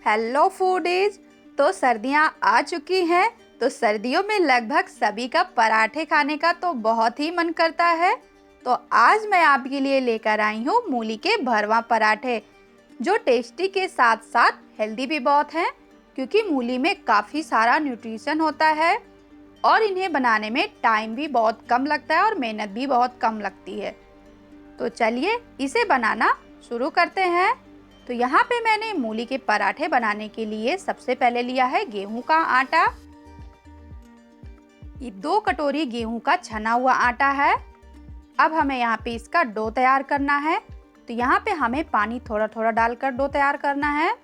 Hello foodies. तो सर्दियां आ चुकी हैं, तो सर्दियों में लगभग सभी का पराठे खाने का तो बहुत ही मन करता है। तो आज मैं आपके लिए लेकर आई हूँ मूली के भरवा पराठे, जो टेस्टी के साथ साथ हेल्दी भी बहुत हैं, क्योंकि मूली में काफ़ी सारा न्यूट्रिशन होता है और इन्हें बनाने में टाइम भी बहुत कम लगता है और मेहनत भी बहुत कम लगती है। तो चलिए इसे बनाना शुरू करते हैं। तो यहाँ पे मैंने मूली के पराठे बनाने के लिए सबसे पहले लिया है गेहूं का आटा। ये 2 कटोरी गेहूं का छना हुआ आटा है। अब हमें यहाँ पे इसका डो तैयार करना है। तो यहाँ पे हमें पानी थोड़ा थोड़ा डालकर डो तैयार करना है।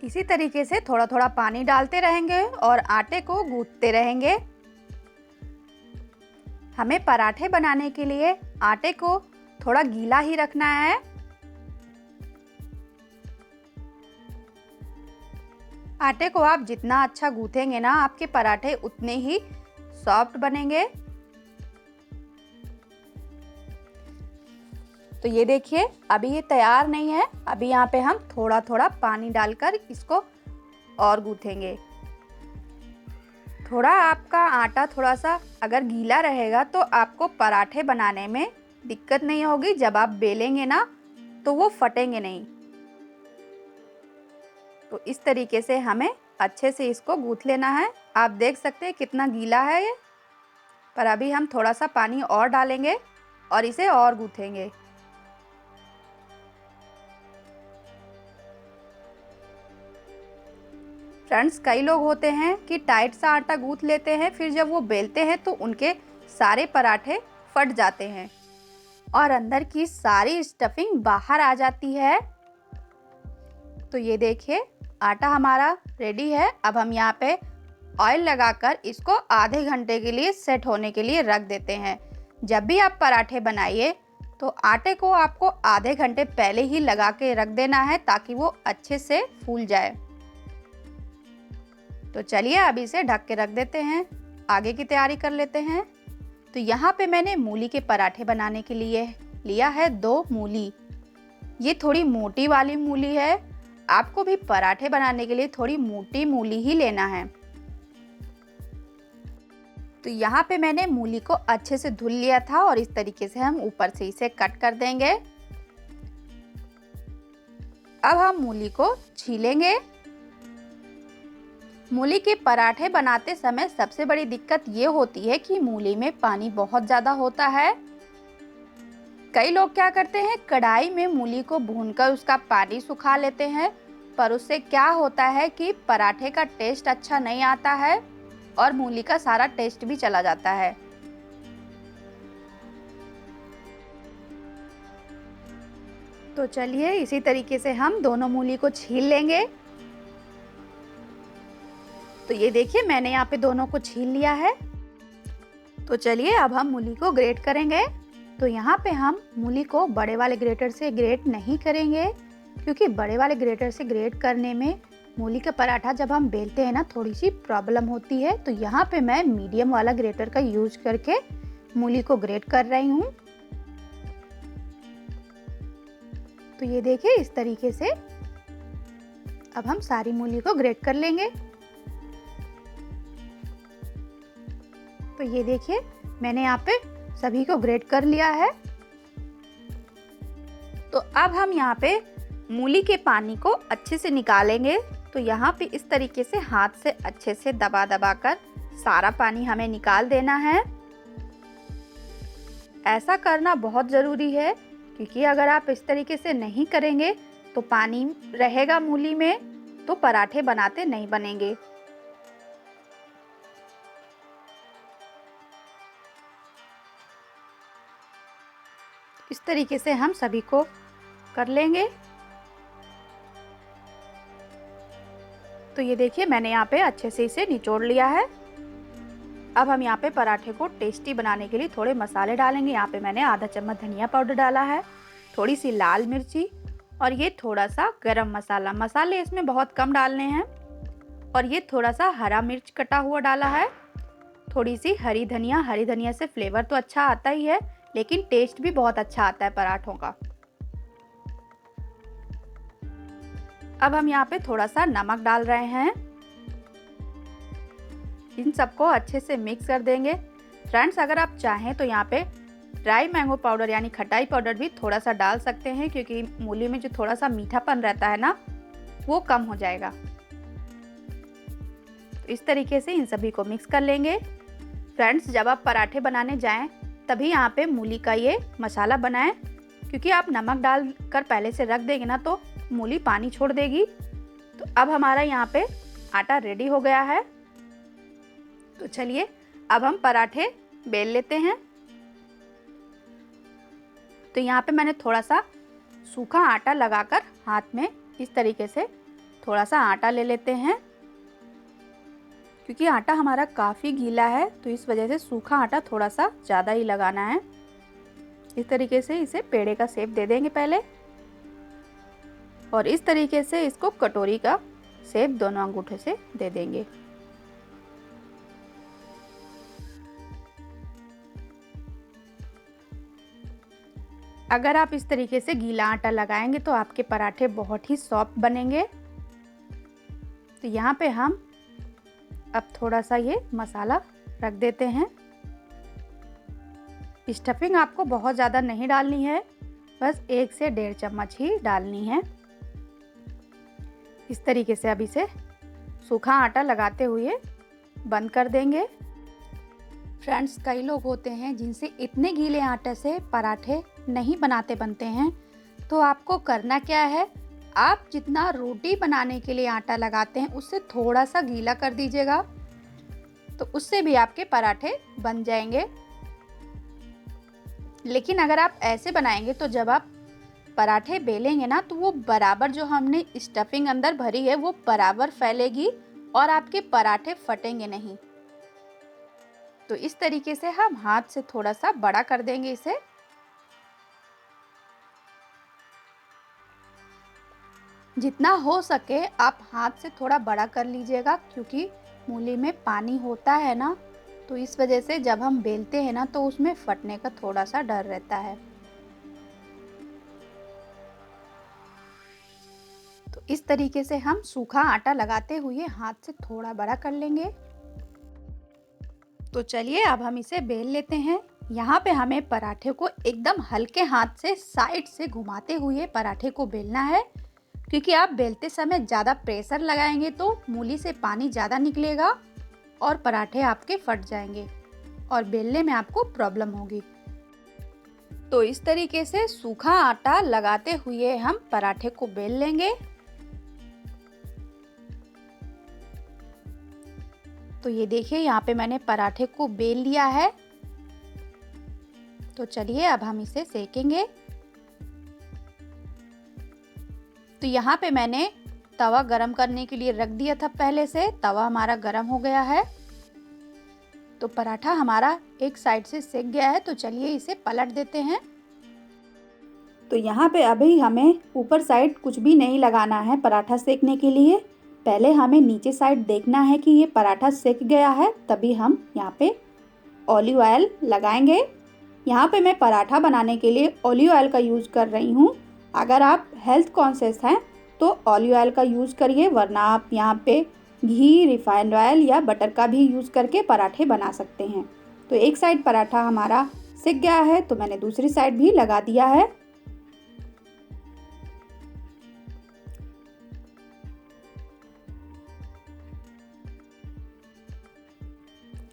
इसी तरीके से थोड़ा थोड़ा पानी डालते रहेंगे और आटे को गूंथते रहेंगे। हमें पराठे बनाने के लिए आटे को थोड़ा गीला ही रखना है। आटे को आप जितना अच्छा गूंथेंगे ना, आपके पराठे उतने ही सॉफ्ट बनेंगे। तो ये देखिए, अभी ये तैयार नहीं है। अभी यहाँ पे हम थोड़ा थोड़ा पानी डालकर इसको और गूंथेंगे। थोड़ा आपका आटा थोड़ा सा अगर गीला रहेगा तो आपको पराठे बनाने में दिक्कत नहीं होगी। जब आप बेलेंगे ना तो वो फटेंगे नहीं। तो इस तरीके से हमें अच्छे से इसको गूंथ लेना है। आप देख सकते हैं कितना गीला है ये। पर अभी हम थोड़ा सा पानी और डालेंगे और इसे और गूंथेंगे। फ्रेंड्स, कई लोग होते हैं कि टाइट सा आटा गूंथ लेते हैं, फिर जब वो बेलते हैं तो उनके सारे पराठे फट जाते हैं और अंदर की सारी स्टफिंग बाहर आ जाती है। तो ये देखिए, आटा हमारा रेडी है। अब हम यहाँ पे ऑयल लगाकर इसको आधे घंटे के लिए सेट होने के लिए रख देते हैं। जब भी आप पराठे बनाइए तो आटे को आपको आधे घंटे पहले ही लगा के रख देना है, ताकि वो अच्छे से फूल जाए। तो चलिए अब इसे ढक के रख देते हैं। आगे की तैयारी कर लेते हैं। तो यहाँ पे मैंने मूली के पराठे बनाने के लिए लिया है 2 मूली। ये थोड़ी मोटी वाली मूली है। आपको भी पराठे बनाने के लिए थोड़ी मोटी मूली ही लेना है। तो यहाँ पे मैंने मूली को अच्छे से धुल लिया था और इस तरीके से हम ऊपर से इसे कट कर देंगे। अब हम मूली को छीलेंगे। मूली के पराठे बनाते समय सबसे बड़ी दिक्कत ये होती है कि मूली में पानी बहुत ज़्यादा होता है। कई लोग क्या करते हैं, कढ़ाई में मूली को भूनकर उसका पानी सुखा लेते हैं, पर उससे क्या होता है कि पराठे का टेस्ट अच्छा नहीं आता है और मूली का सारा टेस्ट भी चला जाता है। तो चलिए इसी तरीके से हम दोनों मूली को छील लेंगे। तो ये देखिए, मैंने यहाँ पे दोनों को छील लिया है। तो चलिए अब हम मूली को ग्रेट करेंगे। तो यहाँ पे हम मूली को बड़े वाले ग्रेटर से ग्रेट नहीं करेंगे, क्योंकि बड़े वाले ग्रेटर से ग्रेट करने में मूली का पराठा जब हम बेलते हैं ना, थोड़ी सी प्रॉब्लम होती है। तो यहाँ पे मैं मीडियम वाला ग्रेटर का यूज करके मूली को ग्रेट कर रही हूँ। तो ये देखिए, इस तरीके से अब हम सारी मूली को ग्रेट कर लेंगे। तो ये देखिए, मैंने यहाँ पे सभी को ग्रेट कर लिया है। तो अब हम यहाँ पे मूली के पानी को अच्छे से निकालेंगे। तो यहाँ पे इस तरीके से हाथ से अच्छे से दबा दबा कर सारा पानी हमें निकाल देना है। ऐसा करना बहुत ज़रूरी है, क्योंकि अगर आप इस तरीके से नहीं करेंगे तो पानी रहेगा मूली में, तो पराठे बनाते नहीं बनेंगे। इस तरीके से हम सभी को कर लेंगे। तो ये देखिए, मैंने यहाँ पे अच्छे से इसे निचोड़ लिया है। अब हम यहाँ पे पराठे को टेस्टी बनाने के लिए थोड़े मसाले डालेंगे। यहाँ पे मैंने आधा चम्मच धनिया पाउडर डाला है, थोड़ी सी लाल मिर्ची और ये थोड़ा सा गरम मसाला। मसाले इसमें बहुत कम डालने हैं। और ये थोड़ा सा हरा मिर्च कटा हुआ डाला है, थोड़ी सी हरी धनिया। हरी धनिया से फ्लेवर तो अच्छा आता ही है, लेकिन टेस्ट भी बहुत अच्छा आता है पराठों का। अब हम यहाँ पे थोड़ा सा नमक डाल रहे हैं। इन सबको अच्छे से मिक्स कर देंगे। फ्रेंड्स, अगर आप चाहें तो यहाँ पे ड्राई मैंगो पाउडर यानी खटाई पाउडर भी थोड़ा सा डाल सकते हैं, क्योंकि मूली में जो थोड़ा सा मीठापन रहता है ना, वो कम हो जाएगा। तो इस तरीके से इन सभी को मिक्स कर लेंगे। फ्रेंड्स, जब आप पराठे बनाने जाएं तभी यहाँ पे मूली का ये मसाला बनाएं, क्योंकि आप नमक डाल कर पहले से रख देंगे ना तो मूली पानी छोड़ देगी। तो अब हमारा यहाँ पे आटा रेडी हो गया है। तो चलिए अब हम पराठे बेल लेते हैं। तो यहाँ पे मैंने थोड़ा सा सूखा आटा लगाकर हाथ में इस तरीके से थोड़ा सा आटा ले लेते हैं, क्योंकि आटा हमारा काफ़ी गीला है, तो इस वजह से सूखा आटा थोड़ा सा ज़्यादा ही लगाना है। इस तरीके से इसे पेड़े का शेप दे देंगे पहले, और इस तरीके से इसको कटोरी का शेप दोनों अंगूठे से दे देंगे। अगर आप इस तरीके से गीला आटा लगाएंगे तो आपके पराठे बहुत ही सॉफ्ट बनेंगे। तो यहाँ पे हम अब थोड़ा सा ये मसाला रख देते हैं। स्टफिंग आपको बहुत ज़्यादा नहीं डालनी है, बस 1 से 1.5 चम्मच ही डालनी है। इस तरीके से अब इसे सूखा आटा लगाते हुए बंद कर देंगे। फ्रेंड्स, कई लोग होते हैं जिनसे इतने गीले आटे से पराठे नहीं बनते हैं। तो आपको करना क्या है, आप जितना रोटी बनाने के लिए आटा लगाते हैं उससे थोड़ा सा गीला कर दीजिएगा, तो उससे भी आपके पराठे बन जाएंगे। लेकिन अगर आप ऐसे बनाएंगे तो जब आप पराठे बेलेंगे ना तो वो बराबर, जो हमने स्टफिंग अंदर भरी है वो बराबर फैलेगी और आपके पराठे फटेंगे नहीं। तो इस तरीके से हम हाथ से थोड़ा सा बड़ा कर देंगे इसे। जितना हो सके आप हाथ से थोड़ा बड़ा कर लीजिएगा, क्योंकि मूली में पानी होता है ना, तो इस वजह से जब हम बेलते हैं ना तो उसमें फटने का थोड़ा सा डर रहता है। तो इस तरीके से हम सूखा आटा लगाते हुए हाथ से थोड़ा बड़ा कर लेंगे। तो चलिए अब हम इसे बेल लेते हैं। यहाँ पे हमें पराठे को एकदम हल्के हाथ से साइड से घुमाते हुए पराठे को बेलना है, क्योंकि आप बेलते समय ज़्यादा प्रेशर लगाएंगे तो मूली से पानी ज़्यादा निकलेगा और पराठे आपके फट जाएंगे और बेलने में आपको प्रॉब्लम होगी। तो इस तरीके से सूखा आटा लगाते हुए हम पराठे को बेल लेंगे। तो ये देखिए, यहाँ पे मैंने पराठे को बेल लिया है। तो चलिए अब हम इसे सेकेंगे। तो यहाँ पे मैंने तवा गरम करने के लिए रख दिया था पहले से। तवा हमारा गरम हो गया है। तो पराठा हमारा एक साइड से सेक गया है, तो चलिए इसे पलट देते हैं। तो यहाँ पे अभी हमें ऊपर साइड कुछ भी नहीं लगाना है पराठा सेकने के लिए। पहले हमें नीचे साइड देखना है कि ये पराठा सेक गया है, तभी हम यहाँ पे ऑलिव ऑयल लगाएंगे। यहाँ पे मैं पराठा बनाने के लिए ऑलिव ऑयल का यूज़ कर रही हूँ। अगर आप हेल्थ कॉन्शियस हैं तो ऑलिव ऑयल का यूज़ करिए, वरना आप यहाँ पे घी, रिफाइंड ऑयल या बटर का भी यूज़ करके पराठे बना सकते हैं। तो एक साइड पराठा हमारा सिक गया है, तो मैंने दूसरी साइड भी लगा दिया है।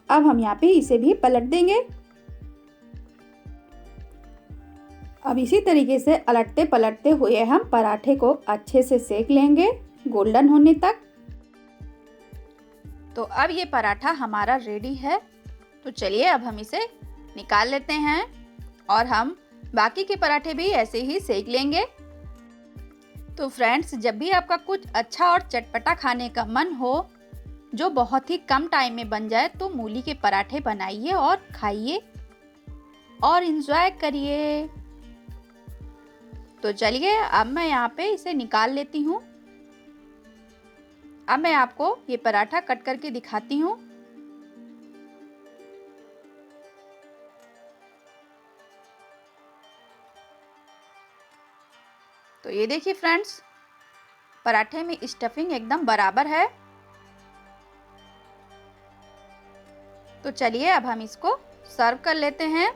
अब हम यहाँ पे इसे भी पलट देंगे। अब इसी तरीके से अलटते पलटते हुए हम पराठे को अच्छे से सेक लेंगे गोल्डन होने तक। तो अब ये पराठा हमारा रेडी है। तो चलिए अब हम इसे निकाल लेते हैं और हम बाकी के पराठे भी ऐसे ही सेक लेंगे। तो फ्रेंड्स, जब भी आपका कुछ अच्छा और चटपटा खाने का मन हो जो बहुत ही कम टाइम में बन जाए, तो मूली के पराठे बनाइए और खाइए और एंजॉय करिए। तो चलिए अब मैं यहाँ पे इसे निकाल लेती हूँ। अब मैं आपको ये पराठा कट करके दिखाती हूँ। तो ये देखिए फ्रेंड्स, पराठे में स्टफिंग एकदम बराबर है। तो चलिए अब हम इसको सर्व कर लेते हैं।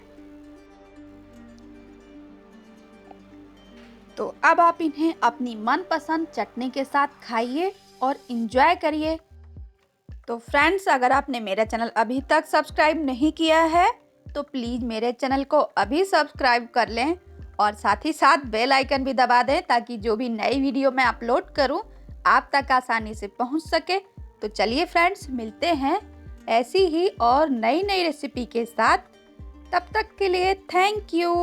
तो अब आप इन्हें अपनी मनपसंद चटनी के साथ खाइए और इंजॉय करिए। तो फ्रेंड्स, अगर आपने मेरा चैनल अभी तक सब्सक्राइब नहीं किया है तो प्लीज़ मेरे चैनल को अभी सब्सक्राइब कर लें और साथ ही साथ बेल आइकन भी दबा दें ताकि जो भी नई वीडियो मैं अपलोड करूं आप तक आसानी से पहुंच सके। तो चलिए फ्रेंड्स, मिलते हैं ऐसी ही और नई नई रेसिपी के साथ। तब तक के लिए थैंक यू।